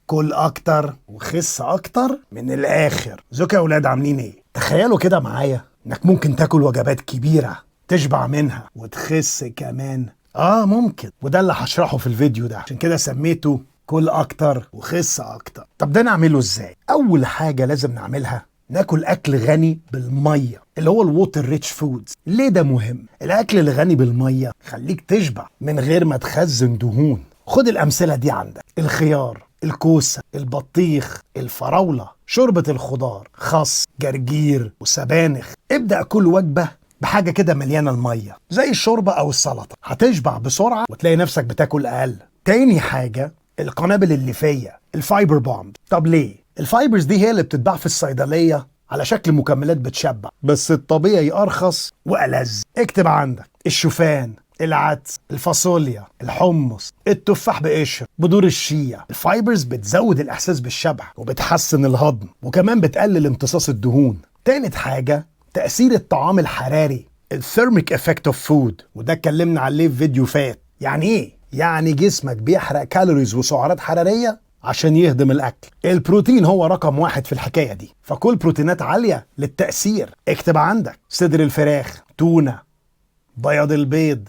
كل اكتر وخس اكتر من الاخر. ازيكم يا اولاد، عاملين ايه؟ تخيلوا كده معايا انك ممكن تاكل وجبات كبيرة تشبع منها وتخس كمان. ممكن، وده اللي هشرحه في الفيديو ده، عشان كده سميته كل اكتر وخس اكتر. طب ده نعمله ازاي؟ اول حاجة لازم نعملها ناكل اكل غني بالميه، اللي هو الووتر ريتش فودز. ليه ده مهم؟ الاكل الغني بالميه خليك تشبع من غير ما تخزن دهون. خد الامثله دي عندك: الخيار، الكوسه، البطيخ، الفراوله، شوربه الخضار، خس، جرجير وسبانخ. ابدا كل وجبه بحاجه كده مليانه الميه زي الشوربه او السلطه، هتشبع بسرعه وتلاقي نفسك بتاكل اقل. تاني حاجه القنابل الليفيه، الفايبر بومب. طب ليه؟ الفايبرز دي هي اللي بتتباع في الصيدليه على شكل مكملات بتشبع، بس الطبيعي ارخص والذ. اكتب عندك: الشوفان، العدس، الفاصوليا، الحمص، التفاح بقشر، بذور الشيا. الفايبرز بتزود الاحساس بالشبع وبتحسن الهضم، وكمان بتقلل امتصاص الدهون. تالت حاجه تاثير الطعام الحراري، الثيرميك افكت اوف فود، وده اتكلمنا عليه في فيديو فات. يعني ايه؟ يعني جسمك بيحرق كالوريز وسعرات حراريه عشان يهضم الاكل. البروتين هو رقم واحد في الحكايه دي، فكل بروتينات عاليه للتاثير. اكتب عندك: صدر الفراخ، تونه، بياض البيض،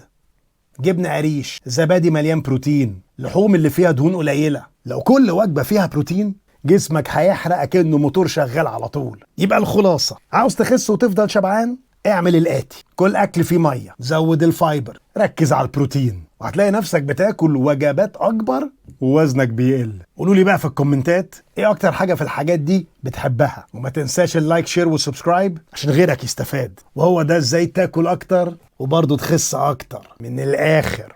جبنه قريش، زبادي مليان بروتين، لحوم اللي فيها دهون قليله. لو كل وجبه فيها بروتين جسمك هيحرق كأنه موتور شغال على طول. يبقى الخلاصه: عاوز تخس وتفضل شبعان؟ اعمل الآتي: كل أكل فيه مية، زود الفايبر، ركز على البروتين، وهتلاقي نفسك بتاكل وجبات أكبر ووزنك بيقل. قولوا لي بقى في الكومنتات ايه أكتر حاجة في الحاجات دي بتحبها، وما تنساش اللايك شير والسبسكرايب عشان غيرك يستفاد. وهو ده ازاي تاكل أكتر وبرضه تخس أكتر من الآخر.